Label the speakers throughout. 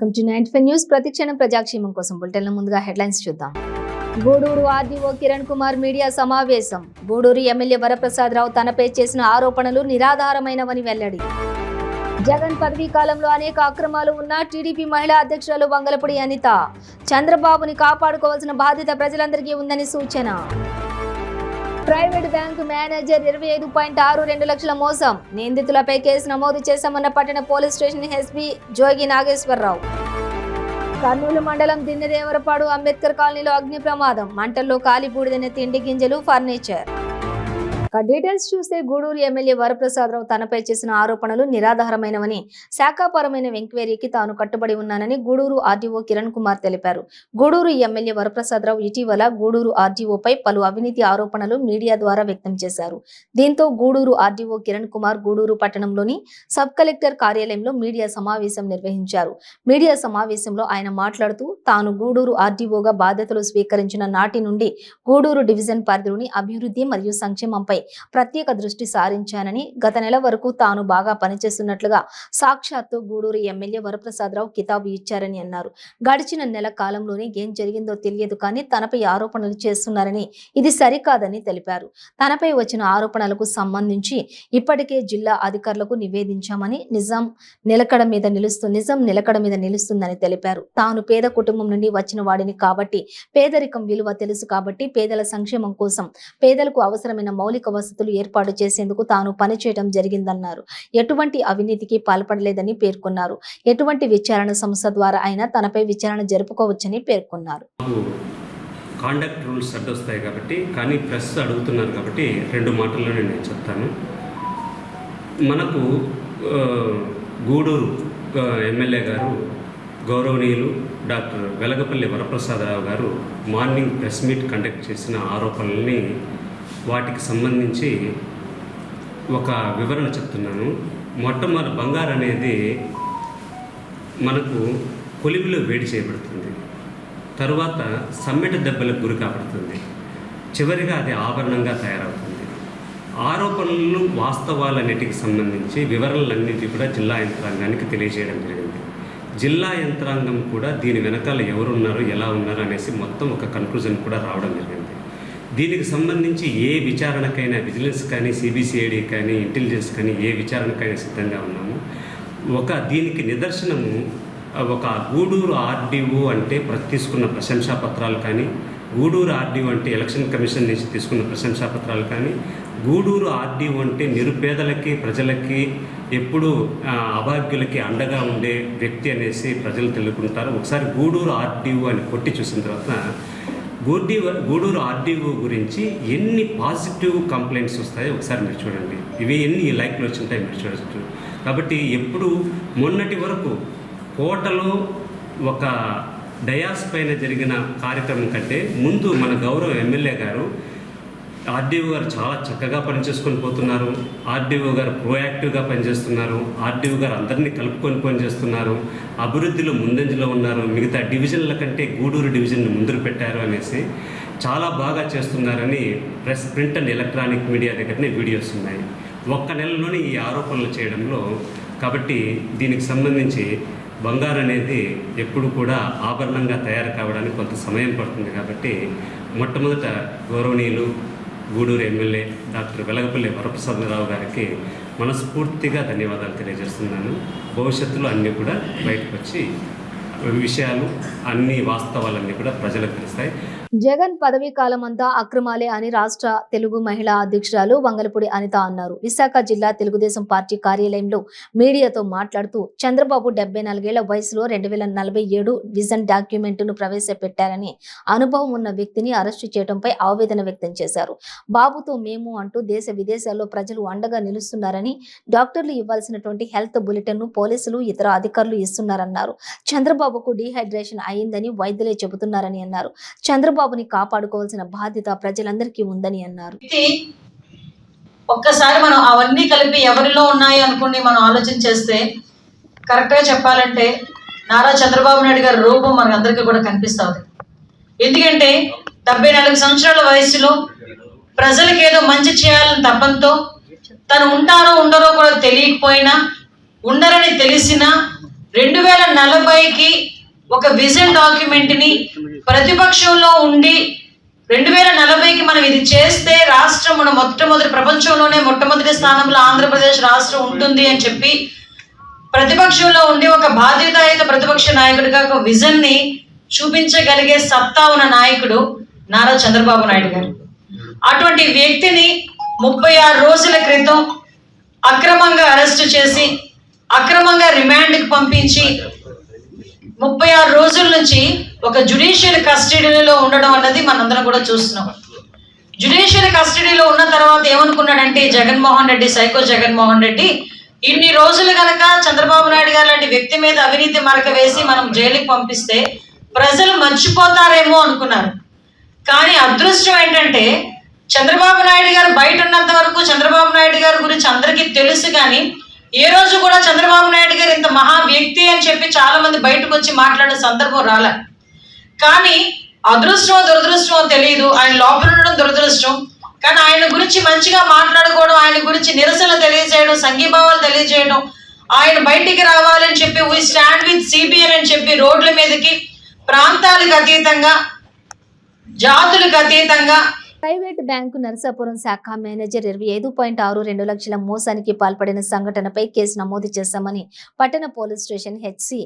Speaker 1: Welcome to 95 news. ప్రతిక్షణం ప్రజాక్షేమం కోసం బులెటిన్ల ముందుగా హెడ్లైన్స్ చూద్దాం. గూడూరు ఆర్డీఓ కిరణ్ కుమార్ మీడియా సమావేశం. గూడూరు ఎమ్మెల్యే వరప్రసాదరావు తనపై చేసిన ఆరోపణలు నిరాధారమైనవని వెల్లడి. జగన్ పదవీ కాలంలో అనేక అక్రమాలు ఉన్న టీడీపీ మహిళా అధ్యక్షురాలు వంగలపూడి అనిత. చంద్రబాబుని కాపాడుకోవాల్సిన బాధ్యత ప్రజలందరికీ ఉందని సూచన. ప్రైవేట్ బ్యాంకు మేనేజర్ 25.62 లక్షల మోసం. నిందితులపై కేసు నమోదు చేశామన్న పట్టణ పోలీస్ స్టేషన్ ఎస్పీ జోగి నాగేశ్వరరావు. కర్నూలు మండలం దిన్నెదేవరపాడు అంబేద్కర్ కాలనీలో అగ్ని ప్రమాదం. మంటల్లో కాలి బూడిదైన తిండి గింజలు, ఫర్నిచర్. డీటెయిల్స్ చూస్తే గూడూరు ఎమ్మెల్యే వరప్రసాదరావు తనపై చేసిన ఆరోపణలు నిరాధారమైనవని, శాఖాపరమైన ఎంక్వైరీకి తాను కట్టుబడి ఉన్నానని గూడూరు ఆర్డీఓ కిరణ్ కుమార్ తెలిపారు. గూడూరు ఎమ్మెల్యే వరప్రసాదరావు ఇటీవల గూడూరు ఆర్డీఓపై పలు అవినీతి ఆరోపణలు మీడియా ద్వారా వ్యక్తం చేశారు. దీంతో గూడూరు ఆర్డీఓ కిరణ్ కుమార్ గూడూరు పట్టణంలోని సబ్ కలెక్టర్ కార్యాలయంలో మీడియా సమావేశం నిర్వహించారు. మీడియా సమావేశంలో ఆయన మాట్లాడుతూ, తాను గూడూరు ఆర్డీఓగా బాధ్యతలు స్వీకరించిన నాటి నుండి గూడూరు డివిజన్ పరిధిలోని అభివృద్ధి మరియు సంక్షేమంపై ప్రత్యేక దృష్టి సారించానని, గత నెల వరకు తాను బాగా పనిచేస్తున్నట్లుగా సాక్షాత్తు గూడూరు ఎమ్మెల్యే వరప్రసాదరావు కితాబు ఇచ్చారని అన్నారు. గడిచిన నెల కాలంలోనే ఏం జరిగిందో తెలియదు కానీ తనపై ఆరోపణలు చేస్తున్నారని, ఇది సరికాదని తెలిపారు. తనపై వచ్చిన ఆరోపణలకు సంబంధించి ఇప్పటికే జిల్లా అధికారులకు నివేదించామని, నిజం నిలకడ మీద నిలుస్తుందని తెలిపారు. తాను పేద కుటుంబం నుండి వచ్చిన వాడిని కాబట్టి, పేదరికం విలువ తెలుసు కాబట్టి, పేదల సంక్షేమం కోసం పేదలకు అవసరమైన మౌలిక వసతులు ఏర్పాటు చేసేందుకు తాను పనిచేయడం జరిగిందన్నారు. ఎటువంటి అవినీతికి పాల్పడలేదని పేర్కొన్నారు. ఎటువంటి విచారణ సంస్థ ద్వారా అయినా తనపై విచారణ జరుపుకోవచ్చని పేర్కొన్నారు.
Speaker 2: కాండక్ట్ రూల్స్ అడ్డొస్తాయి కాబట్టి, కానీ ప్రెస్ అడుగుతున్నారు కాబట్టి 2 మాటల్లోనే నేను చెప్తాను. మనకు గూడూరు ఎమ్మెల్యే గారు గౌరవనీయులు డాక్టర్ వెలగపల్లి వరప్రసాదరావు గారు మార్నింగ్ ప్రెస్ మీట్ కండక్ట్ చేసిన ఆరోపణల్ని, వాటికి సంబంధించి ఒక వివరణ చెప్తున్నాను. మొట్టమొదటి బంగారు అనేది మనకు కొలిమిలో వేడి చేయబడుతుంది, తరువాత సమ్మెట దెబ్బలకు గురి కాబడుతుంది, చివరిగా అది ఆభరణంగా తయారవుతుంది. ఆరోపణలు వాస్తవాలన్నిటికి సంబంధించి వివరణలన్నిటి కూడా జిల్లా యంత్రాంగానికి తెలియజేయడం జరిగింది. జిల్లా యంత్రాంగం కూడా దీని వెనకాల ఎవరున్నారు, ఎలా ఉన్నారు అనేసి మొత్తం ఒక కన్క్లూజన్ కూడా రావడం జరిగింది. దీనికి సంబంధించి ఏ విచారణకైనా, విజిలెన్స్ కానీ, సిబిసిఐడి కానీ, ఇంటెలిజెన్స్ కానీ, ఏ విచారణకైనా సిద్ధంగా ఉన్నాము. దీనికి నిదర్శనము ఒక గూడూరు ఆర్డీఓ అంటే తీసుకున్న ప్రశంసాపత్రాలు కానీ, గూడూరు ఆర్డీఓ అంటే ఎలక్షన్ కమిషన్ నుంచి తీసుకున్న ప్రశంసాపత్రాలు కానీ, గూడూరు ఆర్డీఓ అంటే నిరుపేదలకి, ప్రజలకి, ఎప్పుడూ అభాగ్యులకి అండగా ఉండే వ్యక్తి అనేసి ప్రజలు తెలుపుకుంటారు. ఒకసారి గూడూరు ఆర్డీఓ అని కొట్టి చూసిన తర్వాత గూడూరు ఆర్డీఓ గురించి ఎన్ని పాజిటివ్ కంప్లైంట్స్ వస్తాయో ఒకసారి మీరు చూడండి. ఇవి ఎన్ని లైక్లు వచ్చింటాయి మీరు చూడవచ్చు. కాబట్టి ఎప్పుడు మొన్నటి వరకు కోటలో ఒక డయాస్ పైన జరిగిన కార్యక్రమం కంటే ముందు మన గౌరవ ఎమ్మెల్యే గారు, ఆర్డీఓ గారు చాలా చక్కగా పనిచేసుకొని పోతున్నారు. ఆర్డీఓ గారు ప్రోయాక్టివ్గా పనిచేస్తున్నారు. ఆర్డీఓ గారు అందరినీ కలుపుకొని పనిచేస్తున్నారు. అభివృద్ధిలో ముందంజలో ఉన్నారు. మిగతా డివిజన్ల కంటే గూడూరు డివిజన్ని ముందు పెట్టారు అనేసి చాలా బాగా చేస్తున్నారని ప్రింట్ అండ్ ఎలక్ట్రానిక్ మీడియా దగ్గరనే వీడియోస్ ఉన్నాయి. ఒక్క నెలలోనే ఈ ఆరోపణలు చేయడంలో. కాబట్టి దీనికి సంబంధించి బంగారు అనేది ఎప్పుడు కూడా ఆభరణంగా తయారు కావడానికి కొంత సమయం పడుతుంది. కాబట్టి మొట్టమొదట గౌరవనీయులు గూడూరు ఎమ్మెల్యే డాక్టర్ వెలగపల్లి వరప్రసాదరావు గారికి మనస్ఫూర్తిగా ధన్యవాదాలు తెలియజేస్తున్నాను. భవిష్యత్తులో అన్నీ కూడా బయటకు వచ్చి విషయాలు, అన్ని వాస్తవాలన్నీ కూడా ప్రజలకు తెలుస్తాయి.
Speaker 1: జగన్ పదవీ కాలమంతా అక్రమాలే అని రాష్ట్ర తెలుగు మహిళా అధ్యక్షురాలు వంగలపూడి అనిత అన్నారు. విశాఖ జిల్లా తెలుగుదేశం పార్టీ కార్యాలయంలో మీడియాతో మాట్లాడుతూ, చంద్రబాబు 74 ఏళ్ల వయసులో 2047 విజన్ డాక్యుమెంట్ను ప్రవేశపెట్టారని, అనుభవం ఉన్న వ్యక్తిని అరెస్టు చేయడంపై ఆవేదన వ్యక్తం చేశారు. బాబుతో మేము అంటూ దేశ విదేశాల్లో ప్రజలు అండగా నిలుస్తున్నారని, డాక్టర్లు ఇవ్వాల్సినటువంటి హెల్త్ బులెటిన్ను పోలీసులు, ఇతర అధికారులు ఇస్తున్నారన్నారు. చంద్రబాబుకు డీహైడ్రేషన్ అయిందని వైద్యులే చెబుతున్నారని అన్నారు. చంద్రబాబుని కాపాడుకోవాల్సిన బాధ్యత ప్రజలందరికీ ఉందని అన్నారు.
Speaker 3: ఒక్కసారి మనం అవన్నీ కలిపి ఎవరిలో ఉన్నాయి అనుకుని మనం ఆలోచన చేస్తే, కరెక్ట్గా చెప్పాలంటే నారా చంద్రబాబు నాయుడు గారి రూపం మనకు అందరికీ కూడా కనిపిస్తుంది. ఎందుకంటే 74 సంవత్సరాల వయసులో ప్రజలకు ఏదో మంచి చేయాలని తపంతో, తను ఉంటారో ఉండరో కూడా తెలియకపోయినా, ఉండరని తెలిసినా 2040కి ఒక విజన్ డాక్యుమెంట్ని ప్రతిపక్షంలో ఉండి 2040కి మనం ఇది చేస్తే రాష్ట్రం మన మొట్టమొదటి ప్రపంచంలోనే మొట్టమొదటి స్థానంలో ఆంధ్రప్రదేశ్ రాష్ట్రం ఉంటుంది అని చెప్పి ప్రతిపక్షంలో ఉండి ఒక బాధ్యతాయుత ప్రతిపక్ష నాయకుడిగా ఒక విజన్ని చూపించగలిగే సత్తా ఉన్న నాయకుడు నారా చంద్రబాబు నాయుడు గారు. అటువంటి వ్యక్తిని 36 రోజుల క్రితం అక్రమంగా అరెస్టు చేసి అక్రమంగా రిమాండ్కి పంపించి 36 రోజుల నుంచి ఒక జ్యుడిషియల్ కస్టడీలో ఉండడం అన్నది మనందరం కూడా చూస్తున్నాం. జ్యుడిషియల్ కస్టడీలో ఉన్న తర్వాత ఏమనుకున్నాడంటే జగన్మోహన్ రెడ్డి, సైకో జగన్మోహన్ రెడ్డి, ఇన్ని రోజులు కనుక చంద్రబాబు నాయుడు గారు లాంటి వ్యక్తి మీద అవినీతి మరక వేసి మనం జైలుకి పంపిస్తే ప్రజలు మర్చిపోతారేమో అనుకున్నారు. కానీ అదృష్టం ఏంటంటే చంద్రబాబు నాయుడు గారు బయట ఉన్నంత వరకు చంద్రబాబు నాయుడు గారి గురించి అందరికీ తెలుసు, కానీ ఏ రోజు కూడా చంద్రబాబు నాయుడు గారు ఇంత మహా వ్యక్తి అని చెప్పి చాలా మంది బయటకు వచ్చి మాట్లాడే సందర్భం రాలే. కానీ అదృష్టమో దురదృష్టమో తెలియదు, ఆయన లోపల ఉండడం దురదృష్టం. కానీ ఆయన గురించి మంచిగా మాట్లాడుకోవడం, ఆయన గురించి నిరసన తెలియజేయడం, సంఘీభావాలు తెలియజేయడం, ఆయన బయటికి రావాలని చెప్పి వీ స్టాండ్ విత్ సిబిఎన్ అని చెప్పి రోడ్ల మీదకి ప్రాంతాలకు అతీతంగా, జాతులకు అతీతంగా
Speaker 1: ప్రైవేట్ బ్యాంకు నరసాపురం శాఖ మేనేజర్ 25.62 లక్షల మోసానికి పాల్పడిన సంఘటనపై కేసు నమోదు చేశామని పట్టణ పోలీస్ స్టేషన్ హెచ్సి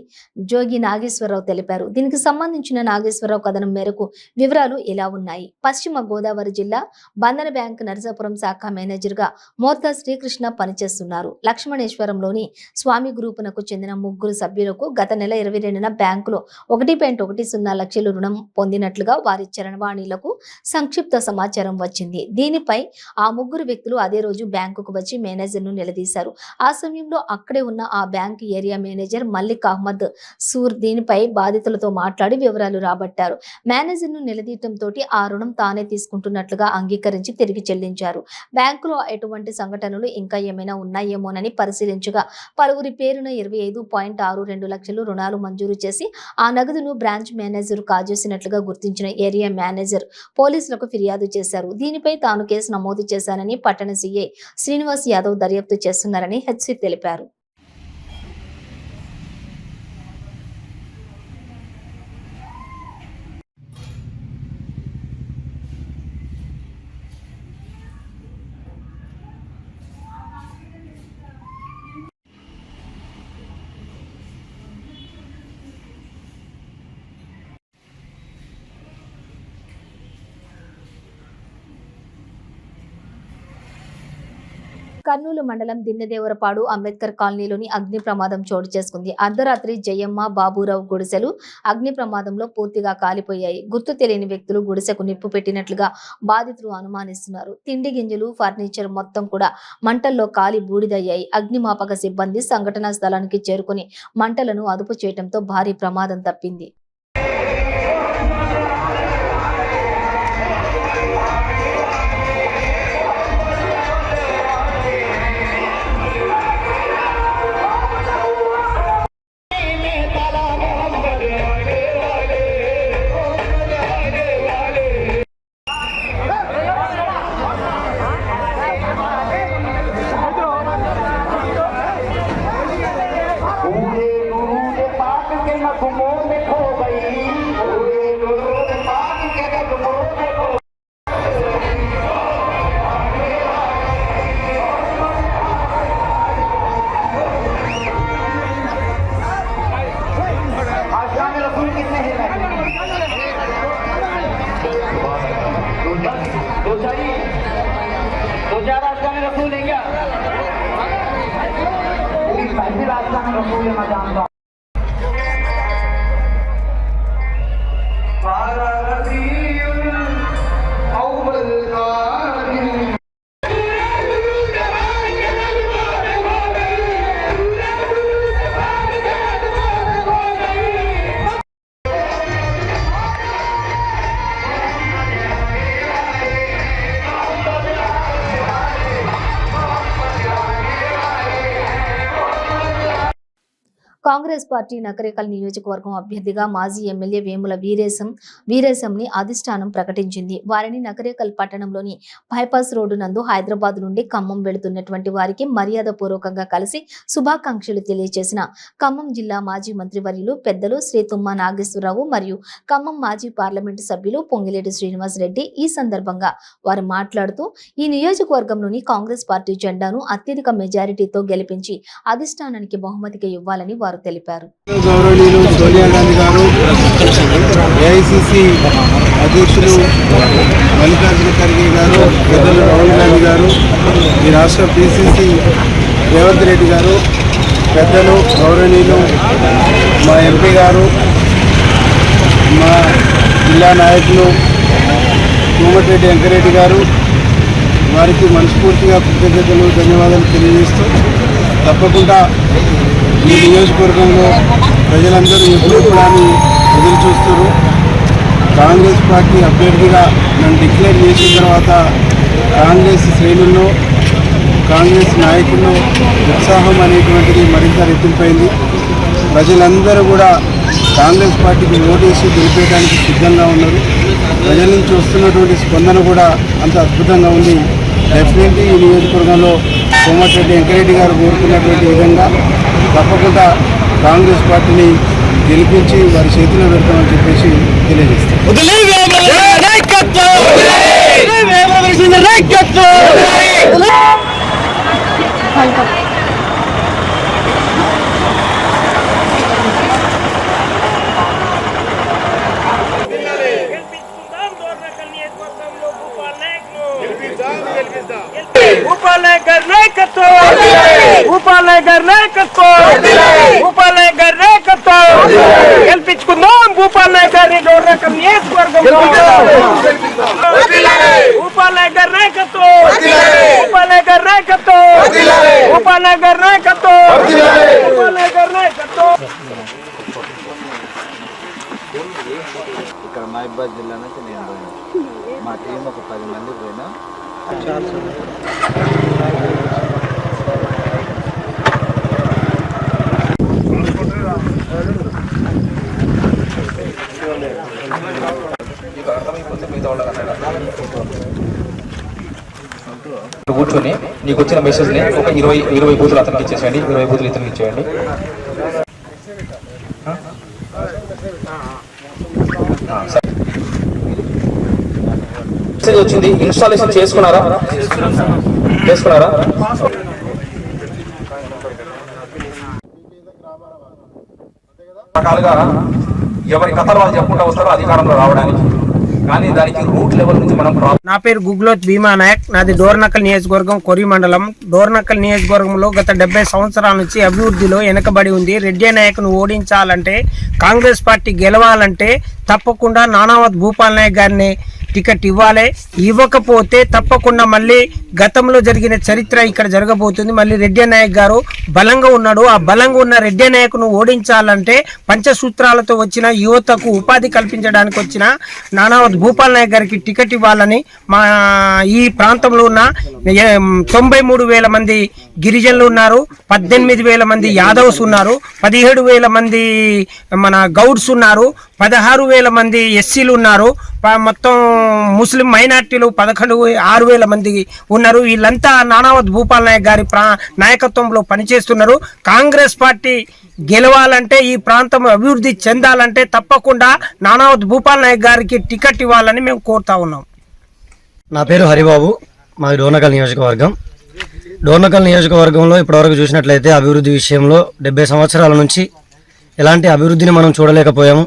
Speaker 1: జోగి నాగేశ్వరరావు తెలిపారు. దీనికి సంబంధించిన నాగేశ్వరరావు కథనం మేరకు వివరాలు ఇలా ఉన్నాయి. పశ్చిమ గోదావరి జిల్లా బంధన బ్యాంకు నరసాపురం శాఖ మేనేజర్గా మోర్తా శ్రీకృష్ణ పనిచేస్తున్నారు. లక్ష్మణేశ్వరంలోని స్వామి గ్రూపునకు చెందిన 3 సభ్యులకు గత నెల 22న బ్యాంకులో 1.10 లక్షలు రుణం పొందినట్లుగా వారి చరణవాణిలకు సంక్షిప్త సమాచారం వచ్చింది. దీనిపై ఆ 3 వ్యక్తులు అదే రోజు బ్యాంకుకు వచ్చి మేనేజర్ను నిలదీశారు. ఆ సమయంలో అక్కడే ఉన్న ఆ bank area manager Mallik Ahmed Sur దీనిపై బాధితులతో మాట్లాడి వివరాలు రాబట్టారు. మేనేజర్ను నిలదీయటంతో ఆ రుణం తానే తీసుకుంటున్నట్లుగా అంగీకరించి తిరిగి చెల్లించారు. బ్యాంకులో ఎటువంటి సంఘటనలు ఇంకా ఏమైనా ఉన్నాయేమోనని పరిశీలించగా పలువురి పేరున 25.62 లక్షలు రుణాలు మంజూరు చేసి ఆ నగదును బ్రాంచ్ మేనేజర్ కాజేసినట్లుగా గుర్తించిన ఏరియా మేనేజర్ పోలీసులకు ఫిర్యాదు చేశారు. దీనిపై తాను కేసు నమోదు చేశానని పట్టణ సీఐ శ్రీనివాస్ యాదవ్ దర్యాప్తు చేస్తున్నారని హెచ్సి తెలిపారు. కర్నూలు మండలం దిన్నెదేవరపాడు అంబేద్కర్ కాలనీలోని అగ్ని ప్రమాదం చోటు చేసుకుంది. అర్ధరాత్రి జయమ్మ, బాబురావు గుడిసెలు అగ్ని ప్రమాదంలో పూర్తిగా కాలిపోయాయి. గుర్తు తెలియని వ్యక్తులు గుడిసెకు నిప్పు పెట్టినట్లుగా బాధితులు అనుమానిస్తున్నారు. తిండి గింజలు, ఫర్నిచర్ మొత్తం కూడా మంటల్లో కాలి బూడిదయ్యాయి. అగ్నిమాపక సిబ్బంది సంఘటనా స్థలానికి చేరుకుని మంటలను అదుపు చేయడంతో భారీ ప్రమాదం తప్పింది. కాంగ్రెస్ పార్టీ నకరేకల్ నియోజకవర్గం అభ్యర్థిగా మాజీ ఎమ్మెల్యే వేముల వీరేశంని అధిష్టానం ప్రకటించింది. వారిని నకరేకల్ పట్టణంలోని బైపాస్ రోడ్డు నందు హైదరాబాద్ నుండి ఖమ్మం వెళుతున్నటువంటి వారికి మర్యాదపూర్వకంగా కలిసి శుభాకాంక్షలు తెలియజేసిన ఖమ్మం జిల్లా మాజీ మంత్రివర్యులు పెద్దలు శ్రీ తుమ్మా నాగేశ్వరరావు మరియు ఖమ్మం మాజీ పార్లమెంటు సభ్యులు పొంగిలేటి శ్రీనివాస్ రెడ్డి ఈ సందర్భంగా వారు మాట్లాడుతూ ఈ నియోజకవర్గంలోని కాంగ్రెస్ పార్టీ జెండాను అత్యధిక మెజారిటీతో గెలిపించి అధిష్టానానికి బహుమతిగా ఇవ్వాలని వారు తెలిపారు.
Speaker 4: గౌరవనీయులు సోనియా గాంధీ గారు, ఏఐసిసి అధ్యక్షులు మల్లికార్జున ఖర్గే గారు, పెద్దలు రాహుల్ గాంధీ గారు, ఈ రాష్ట్ర పిసిసి రేవంత్ రెడ్డి గారు, పెద్దలు గౌరవనీయులు మా ఎంపీ గారు, మా జిల్లా నాయకులు కోమటిరెడ్డి వెంకరెడ్డి గారు, వారికి మనస్ఫూర్తిగా కృతజ్ఞతలు ధన్యవాదాలు తెలియజేస్తూ తప్పకుండా ఈ నియోజకవర్గంలో ప్రజలందరూ ఎప్పుడు కూడా ఎదురు చూస్తారు. కాంగ్రెస్ పార్టీ అభ్యర్థిగా నన్ను డిక్లేర్ చేసిన తర్వాత కాంగ్రెస్ శ్రేణుల్లో కాంగ్రెస్ నాయకుల్లో ఉత్సాహం అనేటువంటిది మరింత రెట్టింపైంది. ప్రజలందరూ కూడా కాంగ్రెస్ పార్టీకి ఓటేసి గెలిపేయడానికి సిద్ధంగా ఉన్నారు. ప్రజల నుంచి వస్తున్నటువంటి స్పందన కూడా అంత అద్భుతంగా ఉంది. డెఫినెట్లీ ఈ నియోజకవర్గంలో కోమటిరెడ్డి వెంకరెడ్డి గారు కోరుకున్నటువంటి విధంగా తప్పకుండా కాంగ్రెస్ పార్టీని గెలిపించి వారి చేతిలో పెడతామని చెప్పేసి తెలియజేస్తాం.
Speaker 5: గెలిపించుకుందాం భూపాల్ నాయక్ గారిని డోర్నకల్ నియోజకవర్గం భూపాల్ నాయక్ గారి నాయకత్వం భూపాల్ నాయక్ గారి నాయకత్వం భూపాల్ నాయక్ గారి నాయకత్వం భూపాల్ నాయక్ గారి నాయకత్వం.
Speaker 6: ఇక్కడ మహబూబాద్ జిల్లా నుంచి నేను పోయినా, మా టీం ఒక 10 మంది పోయినా.
Speaker 7: కూర్చొని నీకు వచ్చిన మెసేజ్ని ఒక 20 బూతులు అతనికి ఇచ్చేసేయండి, 20 బూతులు ఇతనికి ఇచ్చేయండి. మెసేజ్ వచ్చింది, ఇన్స్టాలేషన్ చేసుకున్నారా? రకాలుగా ఎవరి కథలు వాళ్ళు చెప్పుకుంటూ వస్తారో అధికారంలో రావడానికి, కానీ దానికి రూట్ లెవెల్ నుంచి మనం.
Speaker 5: నా పేరు గుగ్లోత్ భీమా నాయక్, నాది డోర్నకల్ నియోజకవర్గం కొరి మండలం. డోర్నకల్ నియోజకవర్గంలో గత 70 సంవత్సరాల నుంచి అభివృద్ధిలో వెనకబడి ఉంది. రెడ్డి నాయక్ను ఓడించాలంటే, కాంగ్రెస్ పార్టీ గెలవాలంటే తప్పకుండా నానావత్ భూపాల్ నాయక్ గారిని టికెట్ ఇవ్వాలి. ఇవ్వకపోతే తప్పకుండా మళ్ళీ గతంలో జరిగిన చరిత్ర ఇక్కడ జరగబోతుంది. మళ్ళీ రెడ్డి నాయక్ గారు బలంగా ఉన్నాడు. ఆ బలంగా ఉన్న రెడ్డి నాయక్ను ఓడించాలంటే పంచసూత్రాలతో వచ్చిన యువతకు ఉపాధి కల్పించడానికి వచ్చిన నానావత్ భూపాల్ నాయక్ గారికి టికెట్ ఇవ్వాలని మా ఈ ప్రాంతంలో ఉన్న 93,000 మంది గిరిజనులు ఉన్నారు, 18,000 మంది యాదవ్స్ ఉన్నారు, 17,000 మంది మన గౌడ్స్ ఉన్నారు, 16,000 మంది ఎస్సీలు ఉన్నారు, మొత్తం ముస్లిం మైనార్టీలు 6,000 మంది ఉన్నారు. వీళ్ళంతా నానావత్ భూపాల్ నాయక్ గారి నాయకత్వంలో పనిచేస్తున్నారు. కాంగ్రెస్ పార్టీ గెలవాలంటే, ఈ ప్రాంతం అభివృద్ధి చెందాలంటే తప్పకుండా నానావత్ భూపాల్ నాయక్ గారికి టికెట్ ఇవ్వాలని మేము కోరుతా ఉన్నాం.
Speaker 8: నా పేరు హరిబాబు, మాది డోర్నకల్ నియోజకవర్గం. డోర్నకల్ నియోజకవర్గంలో ఇప్పటివరకు చూసినట్లయితే అభివృద్ధి విషయంలో 70 సంవత్సరాల నుంచి ఎలాంటి అభివృద్ధిని మనం చూడలేకపోయాము.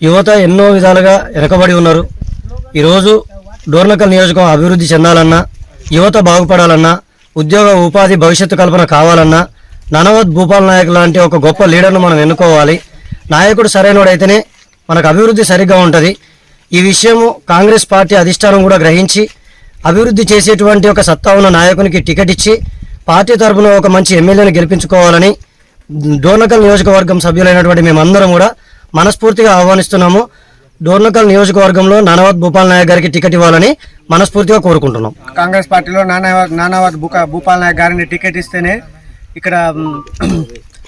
Speaker 8: యువత ఎన్నో విధాలుగా వెనకబడి ఉన్నారు. ఈరోజు డోర్నకల్ నియోజకవర్గం అభివృద్ధి చెందాలన్నా, యువత బాగుపడాలన్నా, ఉద్యోగ ఉపాధి భవిష్యత్తు కల్పన కావాలన్నా నానావత్ భూపాల్ నాయక్ లాంటి ఒక గొప్ప లీడర్ను మనం ఎన్నుకోవాలి. నాయకుడు సరైనడైతేనే మనకు అభివృద్ధి సరిగ్గా ఉంటుంది. ఈ విషయము కాంగ్రెస్ పార్టీ అధిష్టానం కూడా గ్రహించి అభివృద్ధి చేసేటువంటి ఒక సత్తా ఉన్న నాయకునికి టికెట్ ఇచ్చి పార్టీ తరఫున ఒక మంచి ఎమ్మెల్యేని గెలిపించుకోవాలని డోర్నకల్ నియోజకవర్గం సభ్యులైనటువంటి మేమందరం కూడా మనస్ఫూర్తిగా ఆహ్వానిస్తున్నాము. డోర్నకల్ నియోజకవర్గంలో నానావత్ భూపాల్ నాయక్ గారికి టికెట్ ఇవ్వాలని మనస్ఫూర్తిగా కోరుకుంటున్నాం.
Speaker 4: కాంగ్రెస్ పార్టీలో నానావత్ భూపాల్ నాయక్ గారిని టికెట్ ఇస్తేనే ఇక్కడ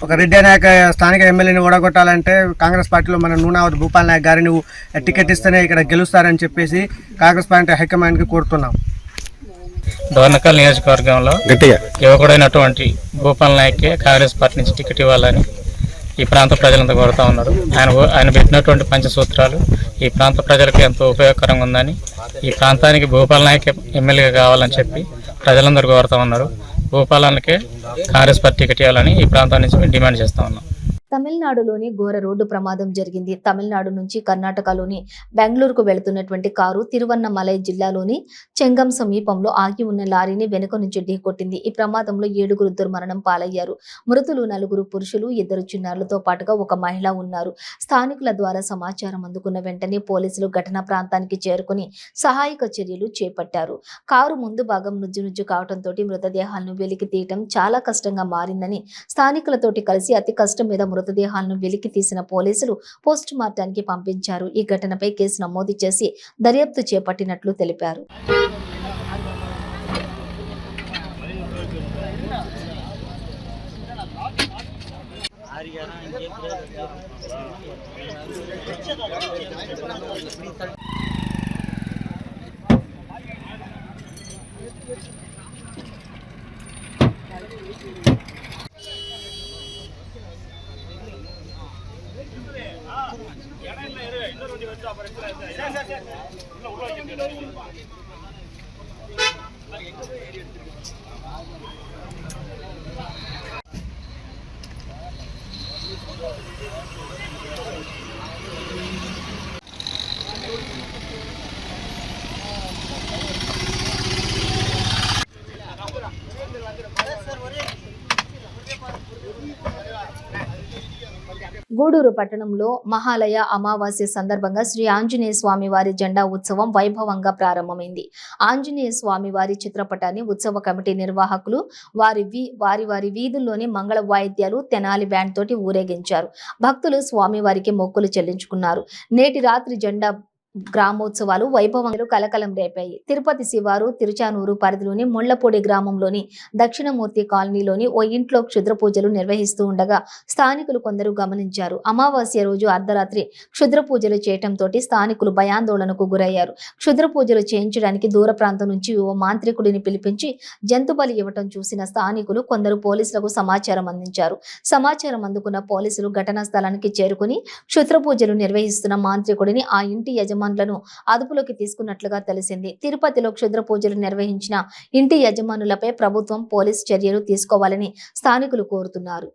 Speaker 5: ఒక రెడ్డి నాయక స్థానిక ఎమ్మెల్యేని ఓడగొట్టాలంటే కాంగ్రెస్ పార్టీలో మన నూనావతి భూపాల్ నాయక్ గారిని టికెట్ ఇస్తేనే ఇక్కడ గెలుస్తారని చెప్పేసి కాంగ్రెస్ పార్టీ హైకమాండ్కి కోరుతున్నాం.
Speaker 9: డోర్నకల్ నియోజకవర్గంలో యువకుడైనటువంటి భూపాల్ నాయక్కే కాంగ్రెస్ పార్టీ నుంచి టికెట్ ఇవ్వాలని ఈ ప్రాంత ప్రజలంతా కోరుతా ఉన్నారు. ఆయన పెట్టినటువంటి పంచసూత్రాలు ఈ ప్రాంత ప్రజలకు ఎంతో ఉపయోగకరంగా ఉందని, ఈ ప్రాంతానికి భూపాల్ నాయక్ ఎమ్మెల్యేగా కావాలని చెప్పి ప్రజలందరూ కోరుతా ఉన్నారు. భూపాలానికే కాంగ్రెస్ పార్టీ టికెట్ ఇవ్వాలని ఈ ప్రాంతం నుంచి మేము డిమాండ్ చేస్తా ఉన్నాం.
Speaker 1: తమిళనాడులోని ఘోర రోడ్డు ప్రమాదం జరిగింది. తమిళనాడు నుంచి కర్ణాటకలోని బెంగళూరుకు వెళుతున్నటువంటి కారు తిరువన్నమలై జిల్లాలోని చెంగం సమీపంలో ఆగి ఉన్న లారీని వెనుక నుంచి ఢీకొట్టింది. ఈ ప్రమాదంలో 7 దుర్మరణం పాలయ్యారు. మృతులు 4 పురుషులు, 2 చిన్నారులతో పాటుగా ఒక మహిళ ఉన్నారు. స్థానికుల ద్వారా సమాచారం అందుకున్న వెంటనే పోలీసులు ఘటనా ప్రాంతానికి చేరుకుని సహాయక చర్యలు చేపట్టారు. కారు ముందు భాగం నుజ్జు కావడంతో మృతదేహాలను వెలికి తీయటం చాలా కష్టంగా మారిందని స్థానికులతోటి కలిసి అతి కష్టం మీద మృతదేహాలను వెలికి తీసిన పోలీసులు పోస్ట్ మార్టానికి పంపించారు. ఈ ఘటనపై కేసు నమోదు చేసి దర్యాప్తు చేపట్టినట్లు తెలిపారు. గూడూరు పట్టణంలో మహాలయ అమావాస్య సందర్భంగా శ్రీ ఆంజనేయ స్వామి వారి జెండా ఉత్సవం వైభవంగా ప్రారంభమైంది. ఆంజనేయ స్వామి వారి చిత్రపటాన్ని ఉత్సవ కమిటీ నిర్వాహకులు వారి వీధుల్లోని మంగళ వాయిద్యాలు, తెనాలి బ్యాండ్ తోటి ఊరేగించారు. భక్తులు స్వామివారికి మొక్కులు చెల్లించుకున్నారు. నేటి రాత్రి జెండా గ్రామోత్సవాలు వైభవంగా కలకలం రేపాయి. తిరుపతి శివారు తిరుచానూరు పరిధిలోని ముళ్లపూడి గ్రామంలోని దక్షిణమూర్తి కాలనీలోని ఓ ఇంట్లో క్షుద్ర పూజలు నిర్వహిస్తూ ఉండగా స్థానికులు కొందరు గమనించారు. అమావాస్య రోజు అర్ధరాత్రి క్షుద్ర పూజలు చేయటంతో స్థానికులు భయాందోళనకు గురయ్యారు. క్షుద్ర పూజలు చేయించడానికి దూర ప్రాంతం నుంచి ఓ మాంత్రికుడిని పిలిపించి జంతు బలి ఇవ్వటం చూసిన స్థానికులు కొందరు పోలీసులకు సమాచారం అందించారు. సమాచారం అందుకున్న పోలీసులు ఘటనా స్థలానికి చేరుకుని క్షుద్ర పూజలు నిర్వహిస్తున్న మాంత్రికుడిని, ఆ ఇంటి యజమానులను అదుపులోకి తీసుకున్నట్లుగా తెలిసింది. తిరుపతిలో క్షుద్ర పూజలు నిర్వహించిన ఇంటి యజమానులపై ప్రభుత్వం పోలీసు చర్యలు తీసుకోవాలని స్థానికులు కోరుతున్నారు.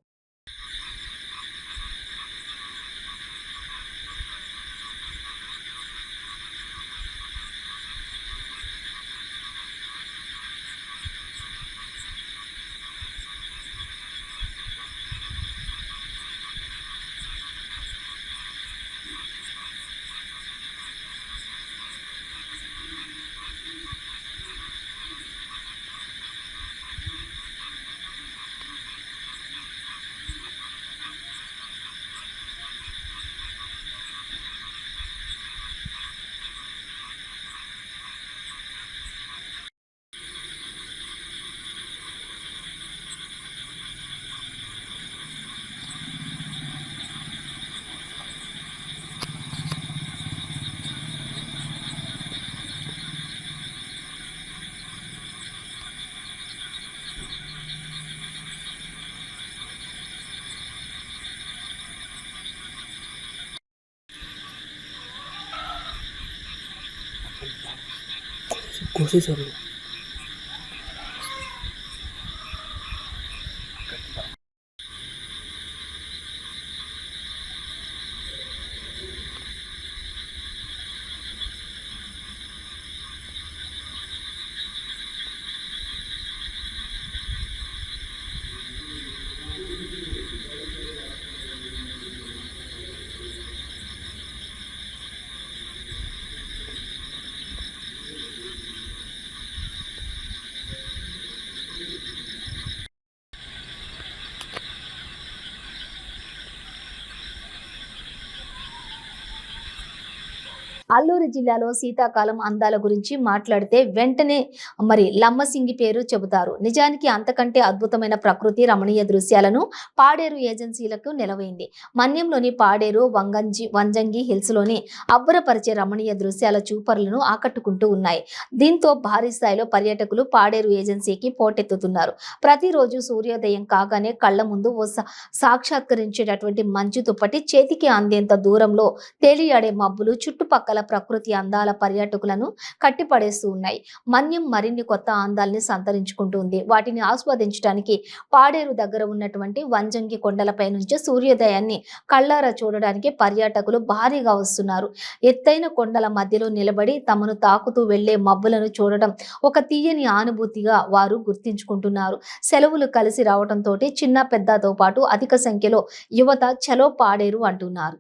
Speaker 1: అల్లూరు జిల్లాలో శీతాకాలం అందాల గురించి మాట్లాడితే వెంటనే లమ్మసింగి పేరు చెబుతారు. నిజానికి అంతకంటే అద్భుతమైన ప్రకృతి రమణీయ దృశ్యాలను పాడేరు ఏజెన్సీలకు నెలవైంది. మన్యంలోని పాడేరు వంజంగి హిల్స్ లోని అబ్బురపరిచే రమణీయ దృశ్యాల చూపరులను ఆకట్టుకుంటూ ఉన్నాయి. దీంతో భారీ స్థాయిలో పర్యాటకులు పాడేరు ఏజెన్సీకి పోటెత్తుతున్నారు. ప్రతిరోజు సూర్యోదయం కాగానే కళ్ల ముందు ఓ సాక్షాత్కరించేటటువంటి మంచు తుప్పటి, చేతికి అందేంత దూరంలో తేలియాడే మబ్బులు చుట్టుపక్కల ప్రకృతి అందాల పర్యాటకులను కట్టిపడేస్తూ ఉన్నాయి. మన్యం మరిన్ని కొత్త అందాల్ని సంతరించుకుంటుంది. వాటిని ఆస్వాదించడానికి పాడేరు దగ్గర ఉన్నటువంటి వంజంగి కొండలపై నుంచి సూర్యోదయాన్ని కళ్ళారా చూడడానికి పర్యాటకులు భారీగా వస్తున్నారు. ఎత్తైన కొండల మధ్యలో నిలబడి తమను తాకుతూ వెళ్లే మబ్బులను చూడడం ఒక తీయని అనుభూతిగా వారు గుర్తించుకుంటున్నారు. సెలవులు కలిసి రావడంతో చిన్న పెద్దతో పాటు అధిక సంఖ్యలో యువత చలో పాడేరు అంటున్నారు.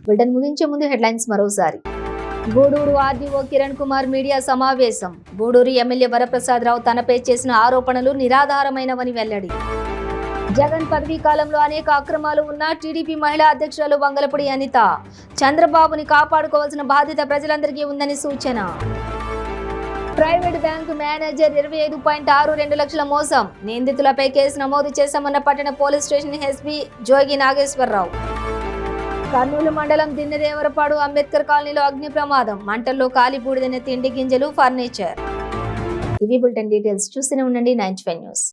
Speaker 1: బులెటిన్ ముగించే ముందు హెడ్లైన్స్ మరోసారి. గూడూరు ఆర్డీఓ కిరణ్ కుమార్ మీడియా సమావేశం. గూడూరు ఎమ్మెల్యే వరప్రసాదరావు తనపై చేసిన ఆరోపణలు నిరాధారమైనవని వెల్లడి. జగన్ పదవీ కాలంలో అనేక అక్రమాలు ఉన్న టీడీపీ మహిళా అధ్యక్షురాలు వంగలపూడి అనిత. చంద్రబాబుని కాపాడుకోవాల్సిన బాధ్యత ప్రజలందరికీ ఉందని సూచన. ప్రైవేటు బ్యాంకు మేనేజర్ 25.62 లక్షల మోసం. నిందితులపై కేసు నమోదు చేశామన్న పట్టణ పోలీస్ స్టేషన్ ఎస్పీ జోగి నాగేశ్వరరావు. కర్నూలు మండలం దిన్నదేవరపాడు అంబేద్కర్ కాలనీలో అగ్ని ప్రమాదం. మంటల్లో కాలి బూడిదైన తిండి గింజలు, ఫర్నిచర్. ఇవి బులెటిన్ డీటెయిల్స్. చూస్తూనే ఉండండి 95 న్యూస్.